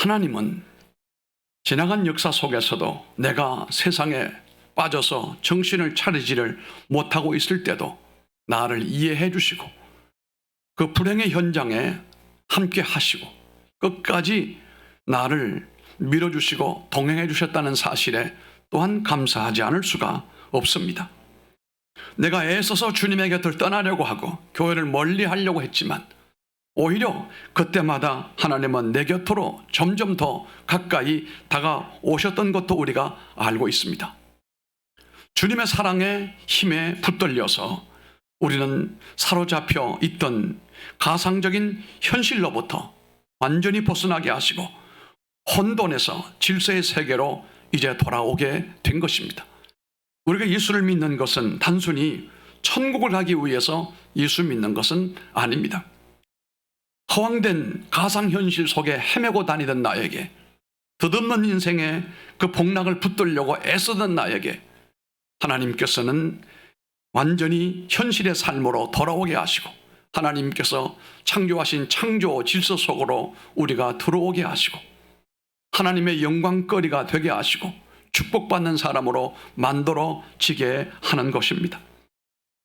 하나님은 지나간 역사 속에서도 내가 세상에 빠져서 정신을 차리지를 못하고 있을 때도 나를 이해해 주시고 그 불행의 현장에 함께 하시고 끝까지 나를 밀어주시고 동행해 주셨다는 사실에 또한 감사하지 않을 수가 없습니다. 내가 애써서 주님의 곁을 떠나려고 하고 교회를 멀리 하려고 했지만 오히려 그때마다 하나님은 내 곁으로 점점 더 가까이 다가오셨던 것도 우리가 알고 있습니다. 주님의 사랑의 힘에 붙들려서 우리는 사로잡혀 있던 가상적인 현실로부터 완전히 벗어나게 하시고 혼돈에서 질서의 세계로 이제 돌아오게 된 것입니다. 우리가 예수를 믿는 것은 단순히 천국을 가기 위해서 예수 믿는 것은 아닙니다. 허황된 가상현실 속에 헤매고 다니던 나에게, 덧없는 인생의 그 복락을 붙들려고 애쓰던 나에게 하나님께서는 완전히 현실의 삶으로 돌아오게 하시고 하나님께서 창조하신 창조 질서 속으로 우리가 들어오게 하시고 하나님의 영광거리가 되게 하시고 축복받는 사람으로 만들어지게 하는 것입니다.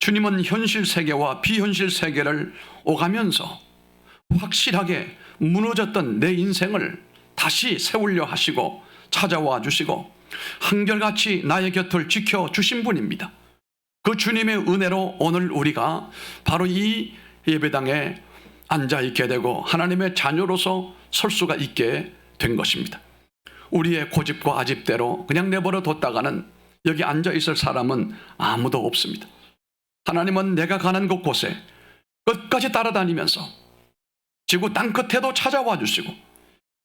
주님은 현실 세계와 비현실 세계를 오가면서 확실하게 무너졌던 내 인생을 다시 세우려 하시고 찾아와 주시고 한결같이 나의 곁을 지켜주신 분입니다. 그 주님의 은혜로 오늘 우리가 바로 이 예배당에 앉아있게 되고 하나님의 자녀로서 설 수가 있게 된 것입니다. 우리의 고집과 아집대로 그냥 내버려 뒀다가는 여기 앉아있을 사람은 아무도 없습니다. 하나님은 내가 가는 곳곳에 끝까지 따라다니면서 지구 땅끝에도 찾아와 주시고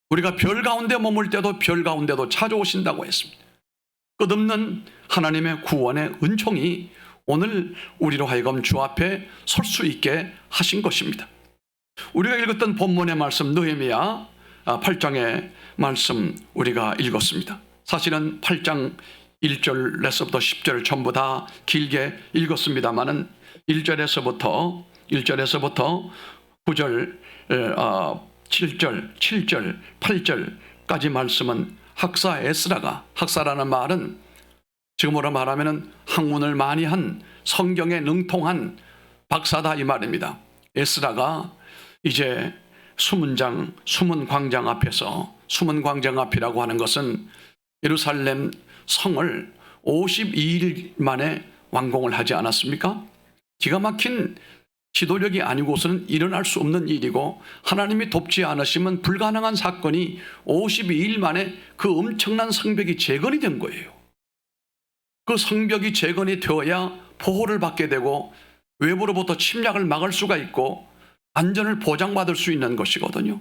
우리가 별 가운데 머물 때도 별 가운데도 찾아오신다고 했습니다. 끝없는 하나님의 구원의 은총이 오늘 우리로 하여금 주 앞에 설 수 있게 하신 것입니다. 우리가 읽었던 본문의 말씀 느헤미야 8장의 말씀 우리가 읽었습니다. 사실은 8장 1절에서부터 10절 전부 다 길게 읽었습니다만은 1절에서부터 9절 7절 8절까지 말씀은 학사 에스라가, 학사라는 말은 지금으로 말하면 학문을 많이 한 성경에 능통한 박사다 이 말입니다. 에스라가 이제 숨은 광장 앞에서, 숨은 광장 앞이라고 하는 것은 예루살렘 성을 52일 만에 완공을 하지 않았습니까? 기가 막힌 지도력이 아니고서는 일어날 수 없는 일이고 하나님이 돕지 않으시면 불가능한 사건이 52일 만에 그 엄청난 성벽이 재건이 된 거예요. 그 성벽이 재건이 되어야 보호를 받게 되고 외부로부터 침략을 막을 수가 있고 안전을 보장받을 수 있는 것이거든요.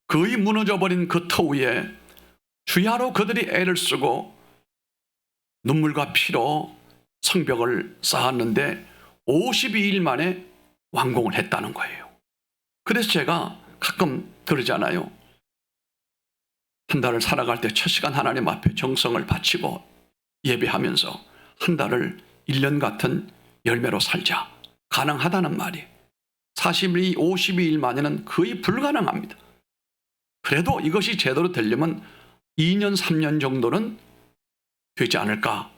거의 무너져버린 그 터 위에 주야로 그들이 애를 쓰고 눈물과 피로 성벽을 쌓았는데 52일 만에 완공을 했다는 거예요. 그래서 제가 가끔 그러잖아요. 한 달을 살아갈 때 첫 시간 하나님 앞에 정성을 바치고 예배하면서 한 달을 1년 같은 열매로 살자. 가능하다는 말이 52일 만에는 거의 불가능합니다. 그래도 이것이 제대로 되려면 2년, 3년 정도는 되지 않을까.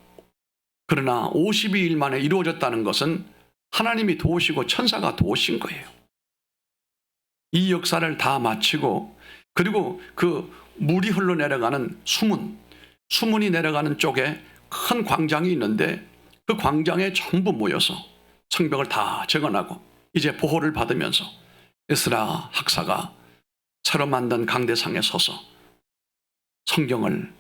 그러나 52일 만에 이루어졌다는 것은 하나님이 도우시고 천사가 도우신 거예요. 이 역사를 다 마치고 그리고 그 물이 흘러내려가는 수문이 내려가는 쪽에 큰 광장이 있는데 그 광장에 전부 모여서 성벽을 다 재건하고 이제 보호를 받으면서 에스라 학사가 새로 만든 강대상에 서서 성경을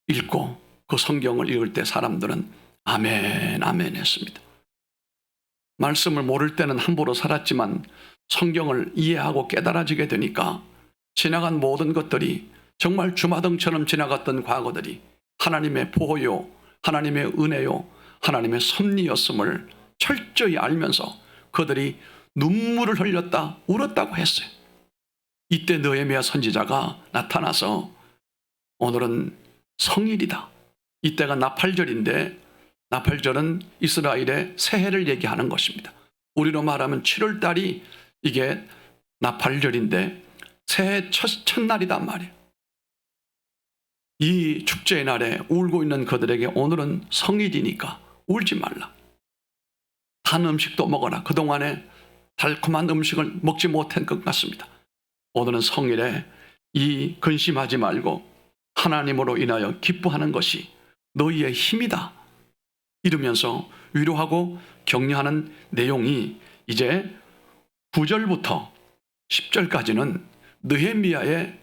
읽고 그 성경을 읽을 때 사람들은 아멘 아멘 했습니다. 말씀을 모를 때는 함부로 살았지만 성경을 이해하고 깨달아지게 되니까 지나간 모든 것들이 정말 주마등처럼 지나갔던 과거들이 하나님의 보호요, 하나님의 은혜요, 하나님의 섭리였음을 철저히 알면서 그들이 눈물을 흘렸다, 울었다고 했어요. 이때 느헤미야 선지자가 나타나서 오늘은 성일이다. 이때가 나팔절인데 나팔절은 이스라엘의 새해를 얘기하는 것입니다. 우리로 말하면 7월달이 이게 나팔절인데 새해 첫날이단 말이에요. 이 축제의 날에 울고 있는 그들에게 오늘은 성일이니까 울지 말라. 단 음식도 먹어라. 그동안에 달콤한 음식을 먹지 못한 것 같습니다. 오늘은 성일에 이 근심하지 말고 하나님으로 인하여 기뻐하는 것이 너희의 힘이다. 이러면서 위로하고 격려하는 내용이 이제 9절부터 10절까지는 느헤미야의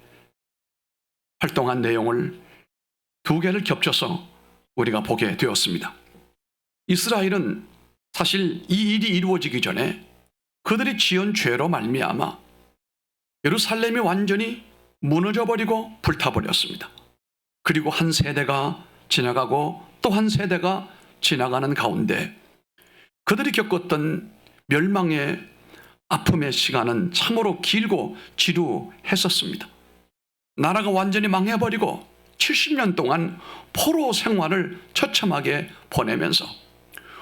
활동한 내용을 두 개를 겹쳐서 우리가 보게 되었습니다. 이스라엘은 사실 이 일이 이루어지기 전에 그들이 지은 죄로 말미암아 예루살렘이 완전히 무너져 버리고 불타버렸습니다. 그리고 한 세대가 지나가고 또 한 세대가 지나가는 가운데 그들이 겪었던 멸망의 아픔의 시간은 참으로 길고 지루했었습니다. 나라가 완전히 망해버리고 70년 동안 포로 생활을 처참하게 보내면서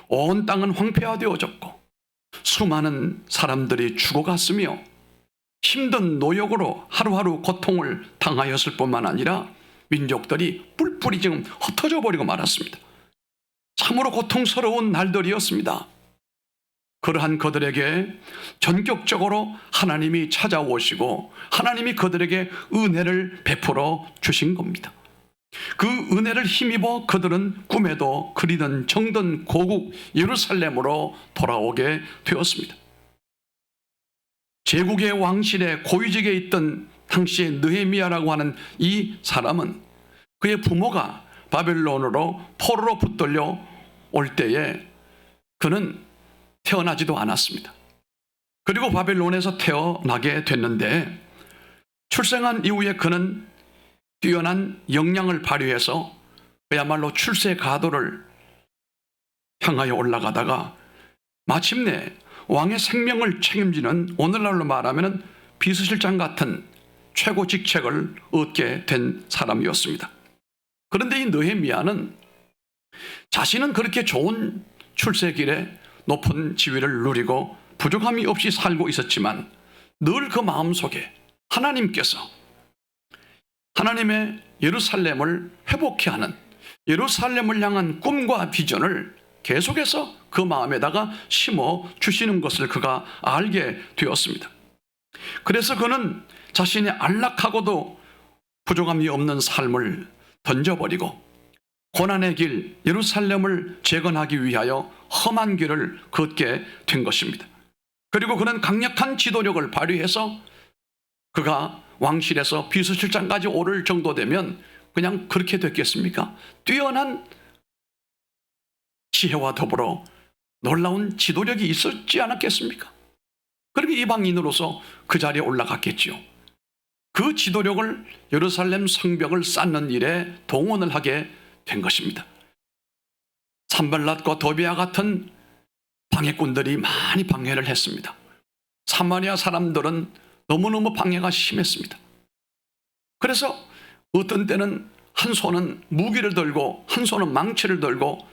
온 땅은 황폐화되어졌고 수많은 사람들이 죽어갔으며 힘든 노역으로 하루하루 고통을 당하였을 뿐만 아니라 민족들이 뿔뿔이 지금 흩어져 버리고 말았습니다. 참으로 고통스러운 날들이었습니다. 그러한 그들에게 전격적으로 하나님이 찾아오시고 하나님이 그들에게 은혜를 베풀어 주신 겁니다. 그 은혜를 힘입어 그들은 꿈에도 그리던 정든 고국 예루살렘으로 돌아오게 되었습니다. 제국의 왕실의 고위직에 있던 당시의 느헤미야라고 하는 이 사람은 그의 부모가 바벨론으로 포로로 붙들려 올 때에 그는 태어나지도 않았습니다. 그리고 바벨론에서 태어나게 됐는데 출생한 이후에 그는 뛰어난 역량을 발휘해서 그야말로 출세 가도를 향하여 올라가다가 마침내 왕의 생명을 책임지는 오늘날로 말하면 비서실장 같은 최고 직책을 얻게 된 사람이었습니다. 그런데 이 느헤미야는 자신은 그렇게 좋은 출세길에 높은 지위를 누리고 부족함이 없이 살고 있었지만 늘 그 마음속에 하나님께서 하나님의 예루살렘을 회복케 하는 예루살렘을 향한 꿈과 비전을 계속해서 그 마음에다가 심어 주시는 것을 그가 알게 되었습니다. 그래서 그는 자신의 안락하고도 부족함이 없는 삶을 던져버리고 고난의 길 예루살렘을 재건하기 위하여 험한 길을 걷게 된 것입니다. 그리고 그는 강력한 지도력을 발휘해서 그가 왕실에서 비서실장까지 오를 정도 되면 그냥 그렇게 됐겠습니까? 뛰어난 지혜와 더불어 놀라운 지도력이 있었지 않았겠습니까? 그렇게 이방인으로서 그 자리에 올라갔겠지요. 그 지도력을 예루살렘 성벽을 쌓는 일에 동원을 하게 된 것입니다. 산발랏과 도비아 같은 방해꾼들이 많이 방해를 했습니다. 사마리아 사람들은 너무너무 방해가 심했습니다. 그래서 어떤 때는 한 손은 무기를 들고 한 손은 망치를 들고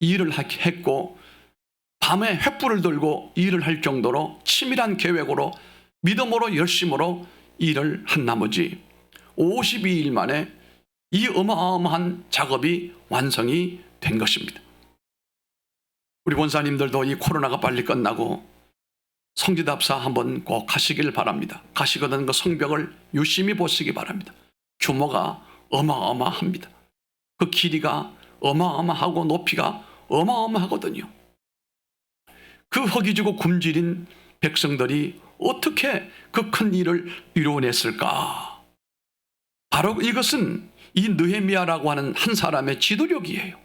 일을 했고 밤에 횃불을 들고 일을 할 정도로 치밀한 계획으로 믿음으로 열심으로 일을 한 나머지 52일 만에 이 어마어마한 작업이 완성이 된 것입니다. 우리 본사님들도 이 코로나가 빨리 끝나고 성지답사 한번 꼭 가시길 바랍니다. 가시거든 그 성벽을 유심히 보시기 바랍니다. 규모가 어마어마합니다. 그 길이가 어마어마하고 높이가 어마어마하거든요. 그 허기지고 굶주린 백성들이 어떻게 그 큰 일을 이루어냈을까? 바로 이것은 이 느헤미야라고 하는 한 사람의 지도력이에요.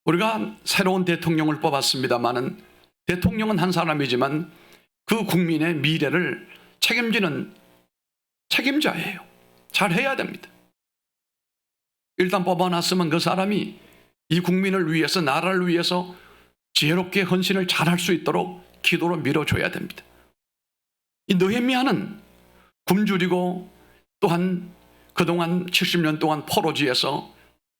우리가 새로운 대통령을 뽑았습니다마는 대통령은 한 사람이지만 그 국민의 미래를 책임지는 책임자예요. 잘해야 됩니다. 일단 뽑아놨으면 그 사람이 이 국민을 위해서 나라를 위해서 지혜롭게 헌신을 잘할 수 있도록 기도로 밀어줘야 됩니다. 이 느헤미야는 굶주리고 또한 그동안 70년 동안 포로지에서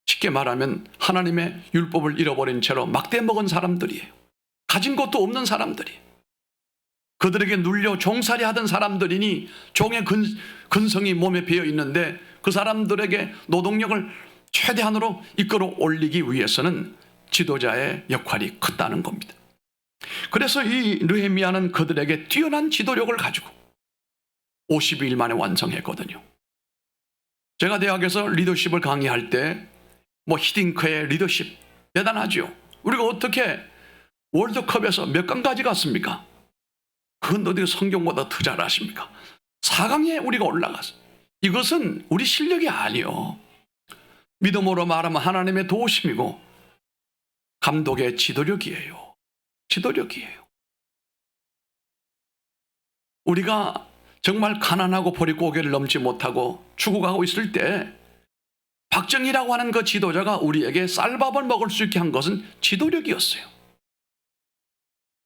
쉽게 말하면 하나님의 율법을 잃어버린 채로 막대 먹은 사람들이에요. 가진 것도 없는 사람들이에요. 그들에게 눌려 종살이 하던 사람들이니 종의 근성이 몸에 배어 있는데 그 사람들에게 노동력을 최대한으로 이끌어 올리기 위해서는 지도자의 역할이 컸다는 겁니다. 그래서 이 느헤미야는 그들에게 뛰어난 지도력을 가지고 50일 만에 완성했거든요. 제가 대학에서 리더십을 강의할 때 히딩크의 리더십 대단하죠. 우리가 어떻게 월드컵에서 몇 강까지 갔습니까? 그건 어디 성경보다 더 잘하십니까? 4강에 우리가 올라갔어요. 이것은 우리 실력이 아니요. 믿음으로 말하면 하나님의 도우심이고 감독의 지도력이에요. 지도력이에요. 우리가 정말 가난하고 보릿고개를 넘지 못하고 죽어가고 있을 때 박정희라고 하는 그 지도자가 우리에게 쌀밥을 먹을 수 있게 한 것은 지도력이었어요.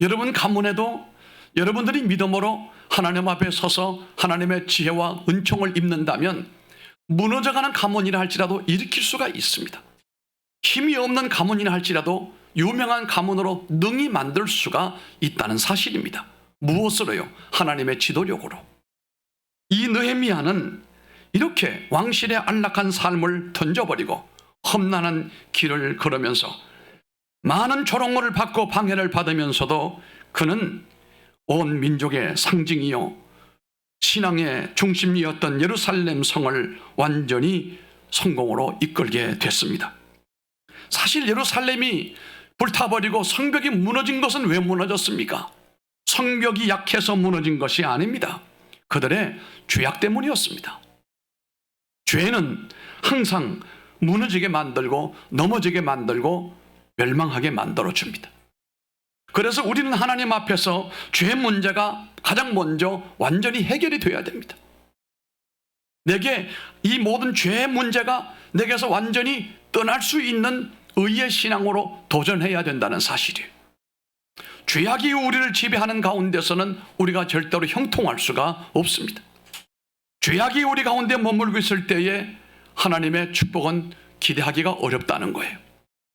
여러분 가문에도 여러분들이 믿음으로 하나님 앞에 서서 하나님의 지혜와 은총을 입는다면 무너져가는 가문이라 할지라도 일으킬 수가 있습니다. 힘이 없는 가문이라 할지라도 유명한 가문으로 능히 만들 수가 있다는 사실입니다. 무엇으로요? 하나님의 지도력으로. 이 느헤미야는 이렇게 왕실의 안락한 삶을 던져버리고 험난한 길을 걸으면서 많은 조롱을 받고 방해를 받으면서도 그는 온 민족의 상징이요 신앙의 중심이었던 예루살렘 성을 완전히 성공으로 이끌게 됐습니다. 사실 예루살렘이 불타버리고 성벽이 무너진 것은 왜 무너졌습니까? 성벽이 약해서 무너진 것이 아닙니다. 그들의 죄악 때문이었습니다. 죄는 항상 무너지게 만들고 넘어지게 만들고 멸망하게 만들어줍니다. 그래서 우리는 하나님 앞에서 죄 문제가 가장 먼저 완전히 해결이 되어야 됩니다. 내게 이 모든 죄 문제가 내게서 완전히 떠날 수 있는 의의 신앙으로 도전해야 된다는 사실이에요. 죄악이 우리를 지배하는 가운데서는 우리가 절대로 형통할 수가 없습니다. 죄악이 우리 가운데 머물고 있을 때에 하나님의 축복은 기대하기가 어렵다는 거예요.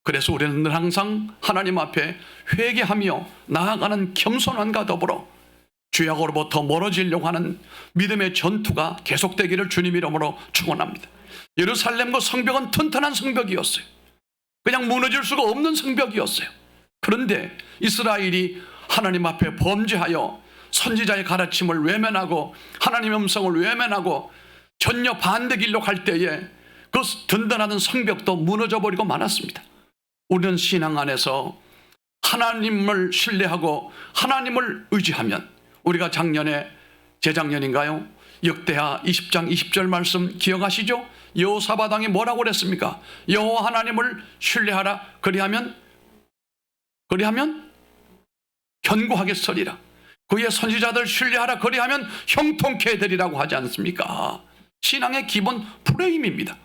그래서 우리는 늘 항상 하나님 앞에 회개하며 나아가는 겸손함과 더불어 죄악으로부터 멀어지려고 하는 믿음의 전투가 계속되기를 주님 이름으로 축원합니다. 예루살렘과 성벽은 튼튼한 성벽이었어요. 그냥 무너질 수가 없는 성벽이었어요. 그런데 이스라엘이 하나님 앞에 범죄하여 선지자의 가르침을 외면하고 하나님의 음성을 외면하고 전혀 반대 길로 갈 때에 그 든든한 성벽도 무너져 버리고 말았습니다. 우리는 신앙 안에서 하나님을 신뢰하고 하나님을 의지하면 우리가 작년에 재작년인가요? 역대하 20장 20절 말씀 기억하시죠? 여호사밧 왕이 뭐라고 그랬습니까? 여호와 하나님을 신뢰하라. 그리하면 견고하게 서리라. 그의 선지자들 신뢰하라. 그리하면 형통케 되리라고 하지 않습니까? 신앙의 기본 프레임입니다.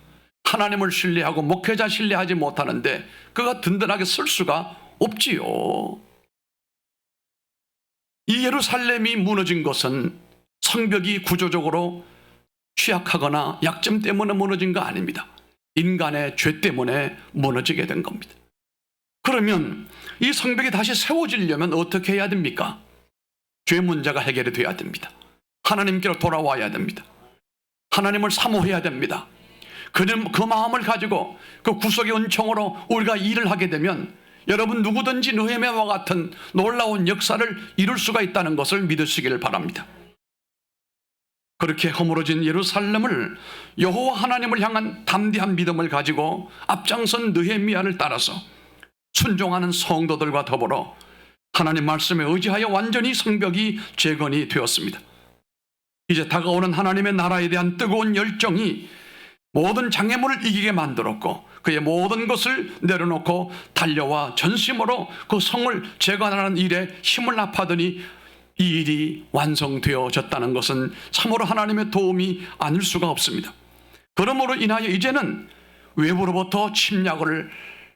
하나님을 신뢰하고 목회자 신뢰하지 못하는데 그가 든든하게 설 수가 없지요. 이 예루살렘이 무너진 것은 성벽이 구조적으로 취약하거나 약점 때문에 무너진 거 아닙니다. 인간의 죄 때문에 무너지게 된 겁니다. 그러면 이 성벽이 다시 세워지려면 어떻게 해야 됩니까? 죄 문제가 해결이 돼야 됩니다. 하나님께로 돌아와야 됩니다. 하나님을 사모해야 됩니다. 그 마음을 가지고 그 구속의 은총으로 우리가 일을 하게 되면 여러분 누구든지 느헤미야와 같은 놀라운 역사를 이룰 수가 있다는 것을 믿으시기를 바랍니다. 그렇게 허물어진 예루살렘을 여호와 하나님을 향한 담대한 믿음을 가지고 앞장선 느헤미야를 따라서 순종하는 성도들과 더불어 하나님 말씀에 의지하여 완전히 성벽이 재건이 되었습니다. 이제 다가오는 하나님의 나라에 대한 뜨거운 열정이 모든 장애물을 이기게 만들었고 그의 모든 것을 내려놓고 달려와 전심으로 그 성을 재건하는 일에 힘을 합하더니 이 일이 완성되어졌다는 것은 참으로 하나님의 도움이 아닐 수가 없습니다. 그러므로 인하여 이제는 외부로부터 침략을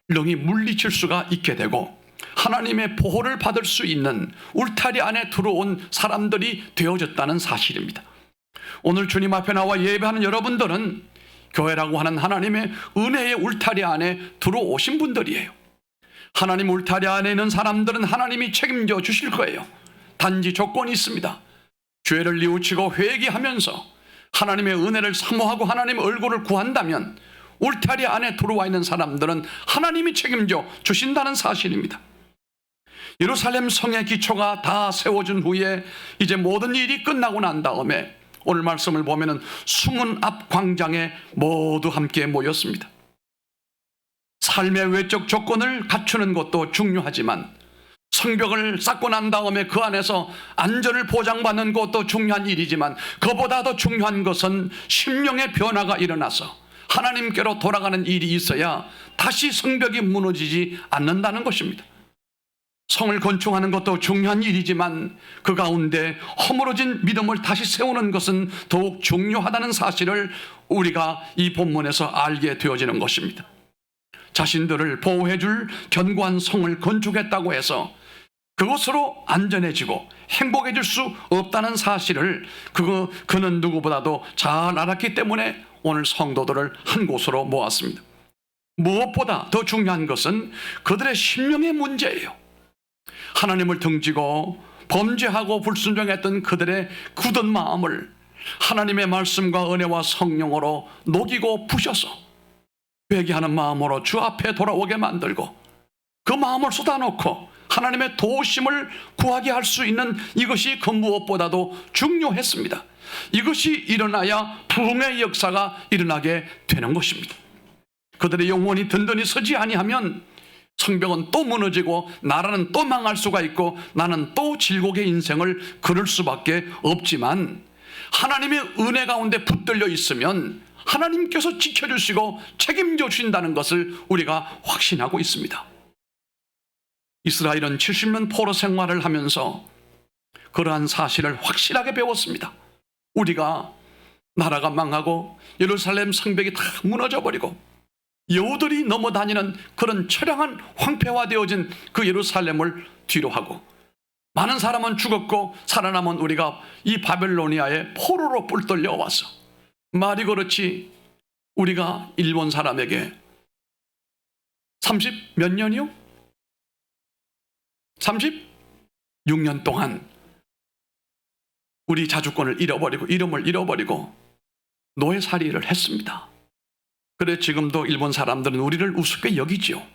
능히 물리칠 수가 있게 되고 하나님의 보호를 받을 수 있는 울타리 안에 들어온 사람들이 되어졌다는 사실입니다. 오늘 주님 앞에 나와 예배하는 여러분들은 교회라고 하는 하나님의 은혜의 울타리 안에 들어오신 분들이에요. 하나님 울타리 안에 있는 사람들은 하나님이 책임져 주실 거예요. 단지 조건이 있습니다. 죄를 뉘우치고 회개하면서 하나님의 은혜를 사모하고 하나님의 얼굴을 구한다면 울타리 안에 들어와 있는 사람들은 하나님이 책임져 주신다는 사실입니다. 예루살렘 성의 기초가 다 세워진 후에 이제 모든 일이 끝나고 난 다음에 오늘 말씀을 보면은 수문 앞 광장에 모두 함께 모였습니다. 삶의 외적 조건을 갖추는 것도 중요하지만 성벽을 쌓고 난 다음에 그 안에서 안전을 보장받는 것도 중요한 일이지만 그보다 더 중요한 것은 심령의 변화가 일어나서 하나님께로 돌아가는 일이 있어야 다시 성벽이 무너지지 않는다는 것입니다. 성을 건축하는 것도 중요한 일이지만 그 가운데 허물어진 믿음을 다시 세우는 것은 더욱 중요하다는 사실을 우리가 이 본문에서 알게 되어지는 것입니다. 자신들을 보호해줄 견고한 성을 건축했다고 해서 그것으로 안전해지고 행복해질 수 없다는 사실을 그는 누구보다도 잘 알았기 때문에 오늘 성도들을 한 곳으로 모았습니다. 무엇보다 더 중요한 것은 그들의 심령의 문제예요. 하나님을 등지고 범죄하고 불순종했던 그들의 굳은 마음을 하나님의 말씀과 은혜와 성령으로 녹이고 부셔서 회개하는 마음으로 주 앞에 돌아오게 만들고 그 마음을 쏟아놓고 하나님의 도우심을 구하게 할 수 있는 이것이 그 무엇보다도 중요했습니다. 이것이 일어나야 부흥의 역사가 일어나게 되는 것입니다. 그들의 영혼이 든든히 서지 아니하면 성벽은 또 무너지고 나라는 또 망할 수가 있고 나는 또 질곡의 인생을 걸을 수밖에 없지만 하나님의 은혜 가운데 붙들려 있으면 하나님께서 지켜주시고 책임져 주신다는 것을 우리가 확신하고 있습니다. 이스라엘은 70년 포로 생활을 하면서 그러한 사실을 확실하게 배웠습니다. 우리가 나라가 망하고 예루살렘 성벽이 다 무너져 버리고 여우들이 넘어다니는 그런 처량한 황폐화되어진 그 예루살렘을 뒤로 하고 많은 사람은 죽었고 살아남은 우리가 이 바벨로니아의 포로로 뿔떨려 와서 말이 그렇지 우리가 일본 사람에게 30 몇 년이요? 36년 동안 우리 자주권을 잃어버리고 이름을 잃어버리고 노예살이를 했습니다. 그래 지금도 일본 사람들은 우리를 우습게 여기지요.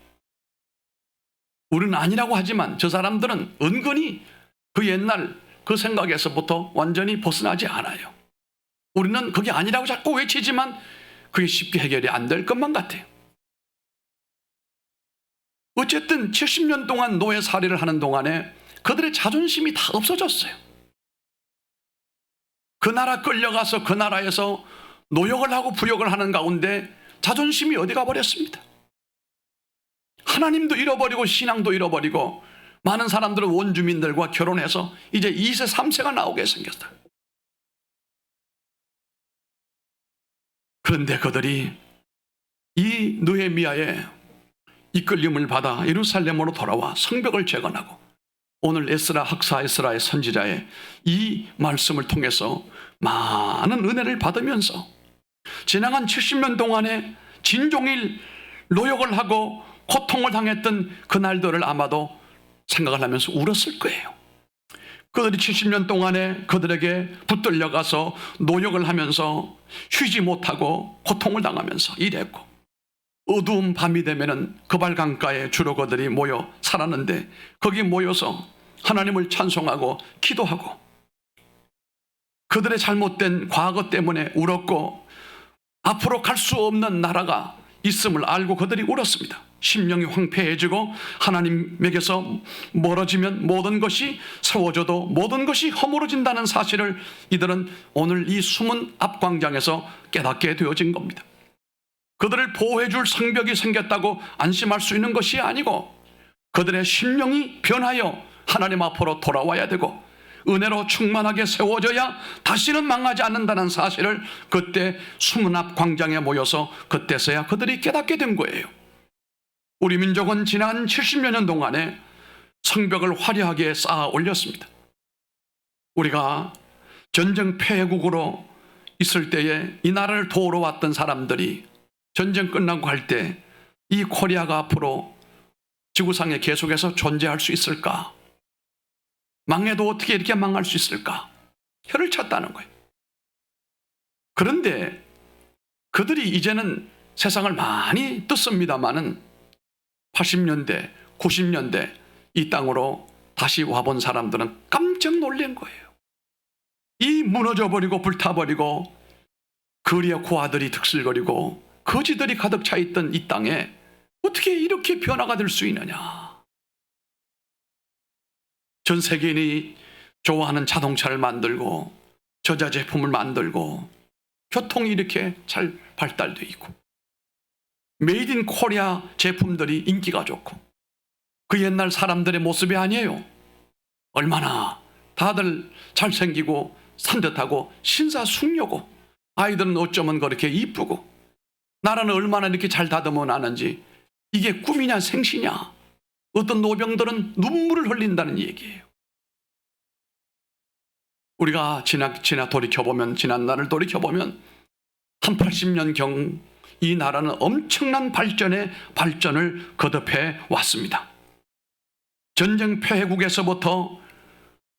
우리는 아니라고 하지만 저 사람들은 은근히 그 옛날 그 생각에서부터 완전히 벗어나지 않아요. 우리는 그게 아니라고 자꾸 외치지만 그게 쉽게 해결이 안 될 것만 같아요. 어쨌든 70년 동안 노예살이를 하는 동안에 그들의 자존심이 다 없어졌어요. 그 나라 끌려가서 그 나라에서 노역을 하고 부역을 하는 가운데 자존심이 어디 가버렸습니다. 하나님도 잃어버리고 신앙도 잃어버리고 많은 사람들은 원주민들과 결혼해서 이제 2세 3세가 나오게 생겼다. 그런데 그들이 이 느헤미야의 이끌림을 받아 예루살렘으로 돌아와 성벽을 재건하고 오늘 에스라 학사 에스라의 선지자의 이 말씀을 통해서 많은 은혜를 받으면서 지나간 70년 동안에 진종일 노역을 하고 고통을 당했던 그날들을 아마도 생각을 하면서 울었을 거예요. 그들이 70년 동안에 그들에게 붙들려 가서 노역을 하면서 쉬지 못하고 고통을 당하면서 일했고 어두운 밤이 되면은 그발 강가에 주로 그들이 모여 살았는데 거기 모여서 하나님을 찬송하고 기도하고 그들의 잘못된 과거 때문에 울었고 앞으로 갈 수 없는 나라가 있음을 알고 그들이 울었습니다. 심령이 황폐해지고 하나님에게서 멀어지면 모든 것이 세워져도 모든 것이 허물어진다는 사실을 이들은 오늘 이 숨은 앞광장에서 깨닫게 되어진 겁니다. 그들을 보호해줄 성벽이 생겼다고 안심할 수 있는 것이 아니고 그들의 심령이 변하여 하나님 앞으로 돌아와야 되고 은혜로 충만하게 세워져야 다시는 망하지 않는다는 사실을 그때 수문 앞 광장에 모여서 그때서야 그들이 깨닫게 된 거예요. 우리 민족은 지난 70여 년 동안에 성벽을 화려하게 쌓아 올렸습니다. 우리가 전쟁 패국으로 있을 때에 이 나라를 도우러 왔던 사람들이 전쟁 끝나고 할 때 이 코리아가 앞으로 지구상에 계속해서 존재할 수 있을까? 망해도 어떻게 이렇게 망할 수 있을까? 혀를 찼다는 거예요. 그런데 그들이 이제는 세상을 많이 떴습니다마는 80년대, 90년대 이 땅으로 다시 와본 사람들은 깜짝 놀란 거예요. 이 무너져버리고 불타버리고 거리의 고아들이 득실거리고 거지들이 가득 차 있던 이 땅에 어떻게 이렇게 변화가 될 수 있느냐. 전 세계인이 좋아하는 자동차를 만들고 전자제품을 만들고 교통이 이렇게 잘 발달되어 있고 메이드 인 코리아 제품들이 인기가 좋고 그 옛날 사람들의 모습이 아니에요. 얼마나 다들 잘생기고 산뜻하고 신사숙녀고 아이들은 어쩌면 그렇게 이쁘고 나라는 얼마나 이렇게 잘 다듬어 놨는지 이게 꿈이냐 생시냐. 어떤 노병들은 눈물을 흘린다는 얘기예요. 우리가 지난 날을 돌이켜보면 한 80년경 이 나라는 엄청난 발전을 거듭해 왔습니다. 전쟁 패국에서부터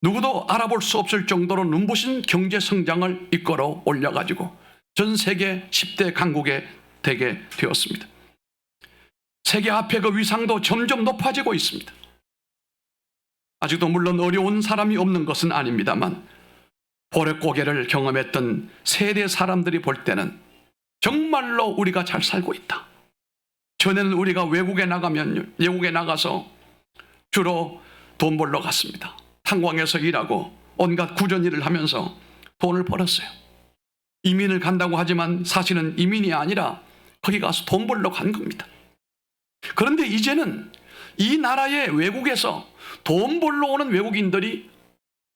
누구도 알아볼 수 없을 정도로 눈부신 경제 성장을 이끌어 올려가지고 전 세계 10대 강국에 되게 되었습니다. 세계 앞에 그 위상도 점점 높아지고 있습니다. 아직도 물론 어려운 사람이 없는 것은 아닙니다만 보릿고개를 경험했던 세대 사람들이 볼 때는 정말로 우리가 잘 살고 있다. 전에는 우리가 외국에 나가서 주로 돈 벌러 갔습니다. 탄광에서 일하고 온갖 구전 일을 하면서 돈을 벌었어요. 이민을 간다고 하지만 사실은 이민이 아니라 거기 가서 돈 벌러 간 겁니다. 그런데 이제는 이 나라의 외국에서 돈 벌러 오는 외국인들이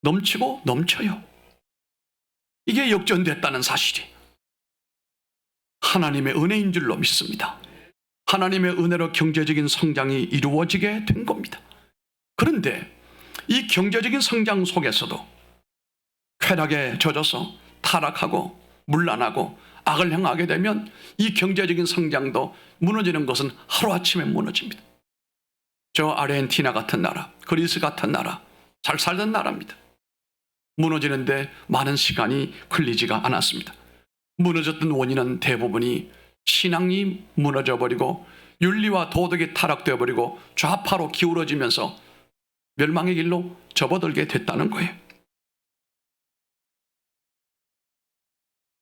넘치고 넘쳐요. 이게 역전됐다는 사실이 하나님의 은혜인 줄로 믿습니다. 하나님의 은혜로 경제적인 성장이 이루어지게 된 겁니다. 그런데 이 경제적인 성장 속에서도 쾌락에 젖어서 타락하고 문란하고 악을 행하게 되면 이 경제적인 성장도 무너지는 것은 하루아침에 무너집니다. 저 아르헨티나 같은 나라, 그리스 같은 나라, 잘 살던 나라입니다. 무너지는데 많은 시간이 걸리지가 않았습니다. 무너졌던 원인은 대부분이 신앙이 무너져버리고 윤리와 도덕이 타락되어 버리고 좌파로 기울어지면서 멸망의 길로 접어들게 됐다는 거예요.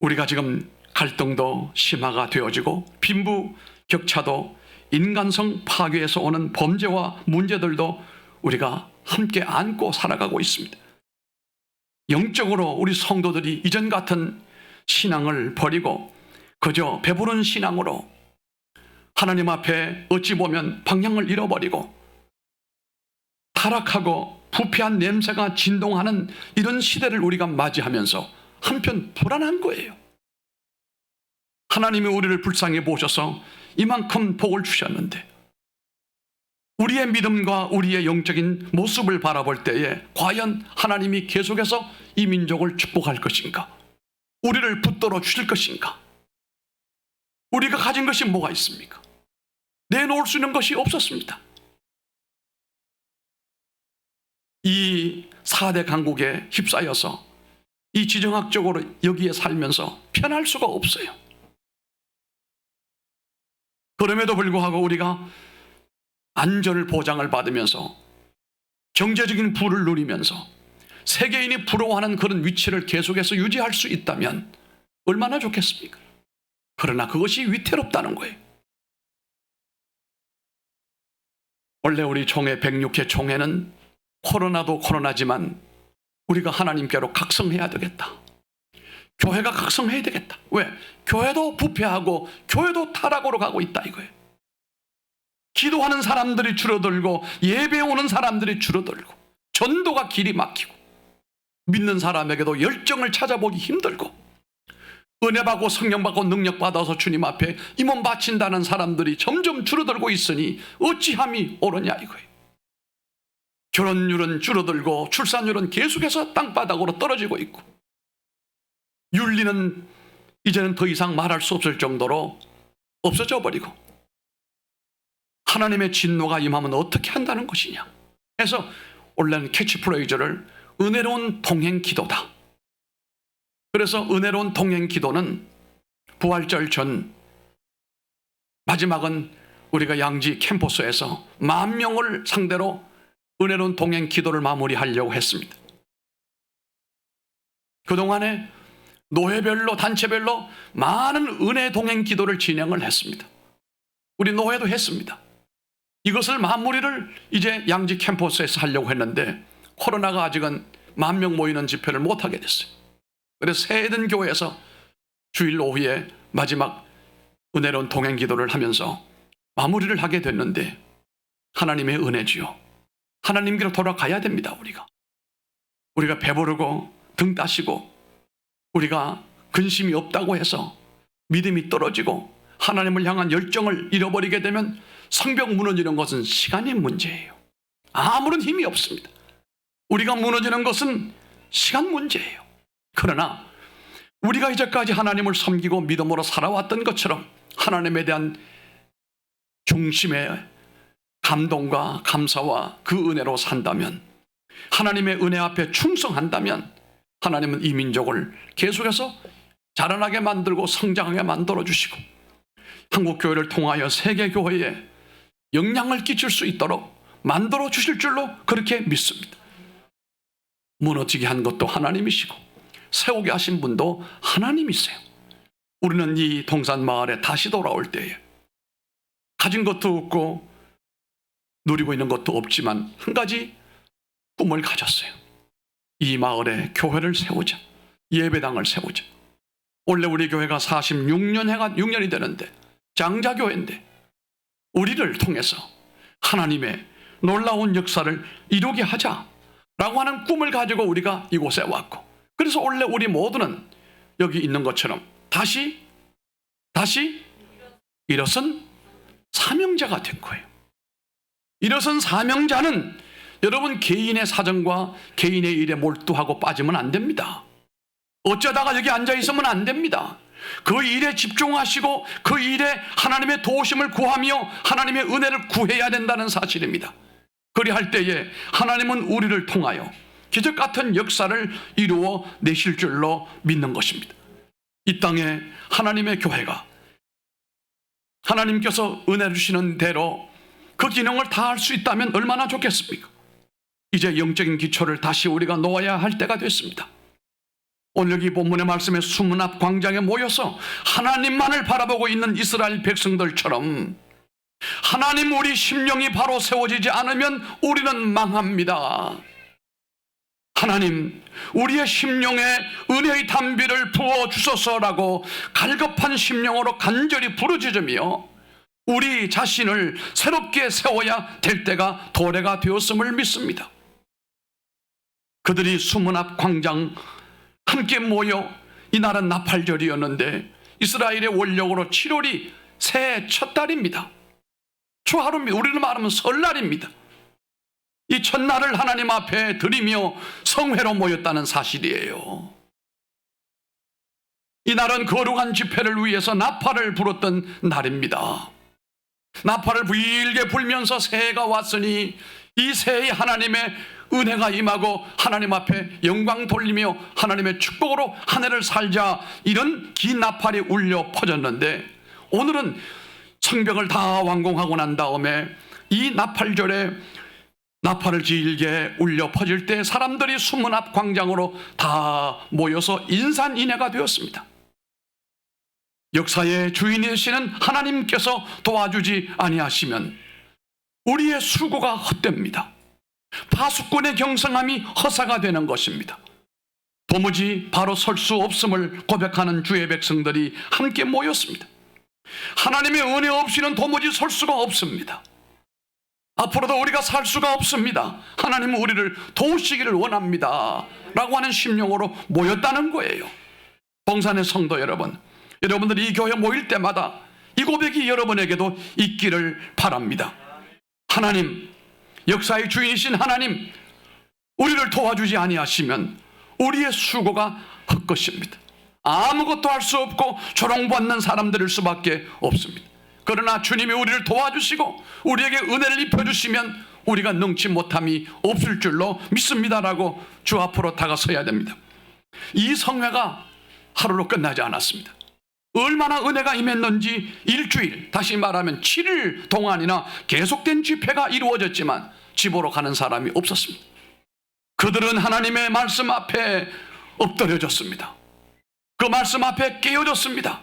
우리가 지금 갈등도 심화가 되어지고 빈부 격차도 인간성 파괴에서 오는 범죄와 문제들도 우리가 함께 안고 살아가고 있습니다. 영적으로 우리 성도들이 이전 같은 신앙을 버리고 그저 배부른 신앙으로 하나님 앞에 어찌 보면 방향을 잃어버리고 타락하고 부패한 냄새가 진동하는 이런 시대를 우리가 맞이하면서 한편 불안한 거예요. 하나님이 우리를 불쌍히 보셔서 이만큼 복을 주셨는데 우리의 믿음과 우리의 영적인 모습을 바라볼 때에 과연 하나님이 계속해서 이 민족을 축복할 것인가? 우리를 붙들어 주실 것인가? 우리가 가진 것이 뭐가 있습니까? 내놓을 수 있는 것이 없었습니다. 이 4대 강국에 휩싸여서 이 지정학적으로 여기에 살면서 편할 수가 없어요. 그럼에도 불구하고 우리가 안전을 보장을 받으면서 경제적인 부를 누리면서 세계인이 부러워하는 그런 위치를 계속해서 유지할 수 있다면 얼마나 좋겠습니까? 그러나 그것이 위태롭다는 거예요. 원래 우리 총회 106회 총회는 코로나도 코로나지만 우리가 하나님께로 각성해야 되겠다. 교회가 각성해야 되겠다. 왜? 교회도 부패하고 교회도 타락으로 가고 있다 이거예요. 기도하는 사람들이 줄어들고 예배 오는 사람들이 줄어들고 전도가 길이 막히고 믿는 사람에게도 열정을 찾아보기 힘들고 은혜 받고 성령 받고 능력 받아서 주님 앞에 이 몸 바친다는 사람들이 점점 줄어들고 있으니 어찌함이 옳으냐 이거예요. 결혼율은 줄어들고 출산율은 계속해서 땅바닥으로 떨어지고 있고 윤리는 이제는 더 이상 말할 수 없을 정도로 없어져 버리고 하나님의 진노가 임하면 어떻게 한다는 것이냐. 그래서 원래는 캐치프레이즈를 은혜로운 동행 기도다. 그래서 은혜로운 동행 기도는 부활절 전 마지막은 우리가 양지 캠퍼스에서 10,000명을 상대로 은혜로운 동행 기도를 마무리하려고 했습니다. 그동안에 노회별로 단체별로 많은 은혜 동행 기도를 진행을 했습니다. 우리 노회도 했습니다. 이것을 마무리를 이제 양지 캠퍼스에서 하려고 했는데 코로나가 아직은 10,000명 모이는 집회를 못하게 됐어요. 그래서 새해든 교회에서 주일 오후에 마지막 은혜로운 동행 기도를 하면서 마무리를 하게 됐는데 하나님의 은혜지요. 하나님께로 돌아가야 됩니다. 우리가 배부르고 등 따시고 우리가 근심이 없다고 해서 믿음이 떨어지고 하나님을 향한 열정을 잃어버리게 되면 성벽 무너지는 것은 시간의 문제예요. 아무런 힘이 없습니다. 우리가 무너지는 것은 시간 문제예요. 그러나 우리가 이제까지 하나님을 섬기고 믿음으로 살아왔던 것처럼 하나님에 대한 중심의 감동과 감사와 그 은혜로 산다면, 하나님의 은혜 앞에 충성한다면 하나님은 이 민족을 계속해서 자라나게 만들고 성장하게 만들어 주시고 한국교회를 통하여 세계교회에 영향을 끼칠 수 있도록 만들어 주실 줄로 그렇게 믿습니다. 무너지게 한 것도 하나님이시고 세우게 하신 분도 하나님이세요. 우리는 이 동산 마을에 다시 돌아올 때에 가진 것도 없고 누리고 있는 것도 없지만 한 가지 꿈을 가졌어요. 이 마을에 교회를 세우자, 예배당을 세우자. 원래 우리 교회가 46년이 되는데 장자교회인데 우리를 통해서 하나님의 놀라운 역사를 이루게 하자라고 하는 꿈을 가지고 우리가 이곳에 왔고, 그래서 원래 우리 모두는 여기 있는 것처럼 다시 일어선 사명자가 된 거예요. 일어선 사명자는 여러분 개인의 사정과 개인의 일에 몰두하고 빠지면 안 됩니다. 어쩌다가 여기 앉아 있으면 안 됩니다. 그 일에 집중하시고 그 일에 하나님의 도우심을 구하며 하나님의 은혜를 구해야 된다는 사실입니다. 그리할 때에 하나님은 우리를 통하여 기적 같은 역사를 이루어 내실 줄로 믿는 것입니다. 이 땅에 하나님의 교회가 하나님께서 은혜 주시는 대로 그 기능을 다 할 수 있다면 얼마나 좋겠습니까? 이제 영적인 기초를 다시 우리가 놓아야 할 때가 됐습니다. 오늘 여기 본문의 말씀에 수문 앞 광장에 모여서 하나님만을 바라보고 있는 이스라엘 백성들처럼 하나님, 우리 심령이 바로 세워지지 않으면 우리는 망합니다. 하나님, 우리의 심령에 은혜의 담비를 부어주소서라고 갈급한 심령으로 간절히 부르짖으며 우리 자신을 새롭게 세워야 될 때가 도래가 되었음을 믿습니다. 그들이 수문 앞 광장 함께 모여, 이날은 나팔절이었는데 이스라엘의 원력으로 7월이 새해 첫 달입니다. 초하루입니다. 우리는 말하면 설날입니다. 이 첫날을 하나님 앞에 드리며 성회로 모였다는 사실이에요. 이날은 거룩한 집회를 위해서 나팔을 불었던 날입니다. 나팔을 길게 불면서 새해가 왔으니 이 새해 하나님의 은혜가 임하고 하나님 앞에 영광 돌리며 하나님의 축복으로 한 해를 살자, 이런 긴 나팔이 울려 퍼졌는데, 오늘은 성벽을 다 완공하고 난 다음에 이 나팔절에 나팔을 길게 울려 퍼질 때 사람들이 수문 앞 광장으로 다 모여서 인산인해가 되었습니다. 역사의 주인이 되시는 하나님께서 도와주지 아니하시면 우리의 수고가 헛됩니다. 파수꾼의 경성함이 허사가 되는 것입니다. 도무지 바로 설 수 없음을 고백하는 주의 백성들이 함께 모였습니다. 하나님의 은혜 없이는 도무지 설 수가 없습니다. 앞으로도 우리가 살 수가 없습니다. 하나님은 우리를 도우시기를 원합니다 라고 하는 심령으로 모였다는 거예요. 동산의 성도 여러분, 여러분들이 이 교회 모일 때마다 이 고백이 여러분에게도 있기를 바랍니다. 하나님, 역사의 주인이신 하나님, 우리를 도와주지 아니하시면 우리의 수고가 헛것입니다. 아무것도 할 수 없고 조롱받는 사람들일 수밖에 없습니다. 그러나 주님이 우리를 도와주시고 우리에게 은혜를 입혀주시면 우리가 능치 못함이 없을 줄로 믿습니다라고 주 앞으로 다가서야 됩니다. 이 성회가 하루로 끝나지 않았습니다. 얼마나 은혜가 임했는지 일주일, 다시 말하면 7일 동안이나 계속된 집회가 이루어졌지만 집으로 가는 사람이 없었습니다. 그들은 하나님의 말씀 앞에 엎드려졌습니다. 그 말씀 앞에 깨어졌습니다.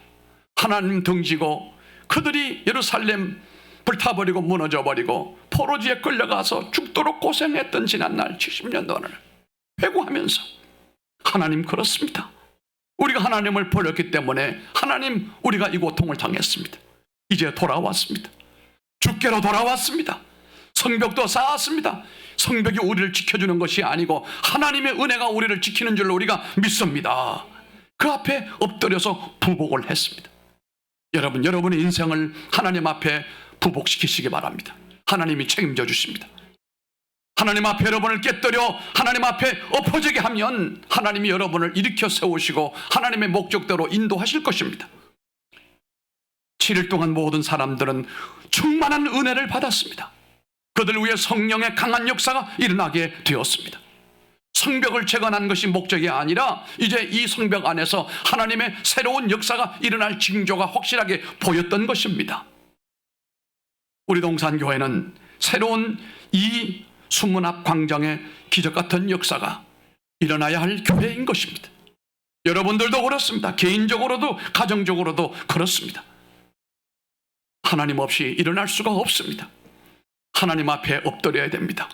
하나님 등지고 그들이 예루살렘 불타버리고 무너져버리고 포로지에 끌려가서 죽도록 고생했던 지난날 70년 동안을 회고하면서 하나님 그렇습니다. 우리가 하나님을 버렸기 때문에 하나님 우리가 이 고통을 당했습니다. 이제 돌아왔습니다. 주께로 돌아왔습니다. 성벽도 쌓았습니다. 성벽이 우리를 지켜주는 것이 아니고 하나님의 은혜가 우리를 지키는 줄로 우리가 믿습니다. 그 앞에 엎드려서 부복을 했습니다. 여러분, 여러분의 인생을 하나님 앞에 부복시키시기 바랍니다. 하나님이 책임져 주십니다. 하나님 앞에 여러분을 깨뜨려 하나님 앞에 엎어지게 하면 하나님이 여러분을 일으켜 세우시고 하나님의 목적대로 인도하실 것입니다. 7일 동안 모든 사람들은 충만한 은혜를 받았습니다. 그들 위해 성령의 강한 역사가 일어나게 되었습니다. 성벽을 재건한 것이 목적이 아니라 이제 이 성벽 안에서 하나님의 새로운 역사가 일어날 징조가 확실하게 보였던 것입니다. 우리 동산교회는 새로운 이 수문 앞 광장의 기적 같은 역사가 일어나야 할 교회인 것입니다. 여러분들도 그렇습니다. 개인적으로도 가정적으로도 그렇습니다. 하나님 없이 일어날 수가 없습니다. 하나님 앞에 엎드려야 됩니다.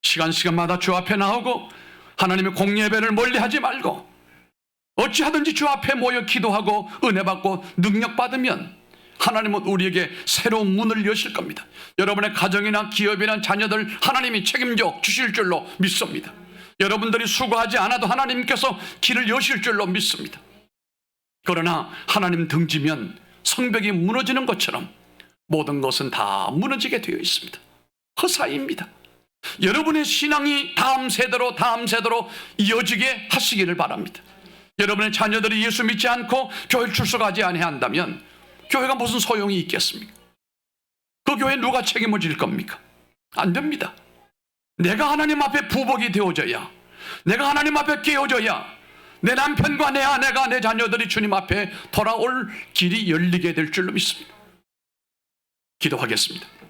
시간마다 주 앞에 나오고 하나님의 공예배를 멀리하지 말고 어찌하든지 주 앞에 모여 기도하고 은혜 받고 능력 받으면 하나님은 우리에게 새로운 문을 여실 겁니다. 여러분의 가정이나 기업이나 자녀들 하나님이 책임져 주실 줄로 믿습니다. 여러분들이 수고하지 않아도 하나님께서 길을 여실 줄로 믿습니다. 그러나 하나님 등지면 성벽이 무너지는 것처럼 모든 것은 다 무너지게 되어 있습니다. 허사입니다. 여러분의 신앙이 다음 세대로 이어지게 하시기를 바랍니다. 여러분의 자녀들이 예수 믿지 않고 교회 출석하지 아니한다면 교회가 무슨 소용이 있겠습니까? 그 교회 누가 책임을 질 겁니까? 안 됩니다. 내가 하나님 앞에 부복이 되어져야, 내가 하나님 앞에 깨어져야 내 남편과 내 아내가, 내 자녀들이 주님 앞에 돌아올 길이 열리게 될 줄로 믿습니다. 기도하겠습니다.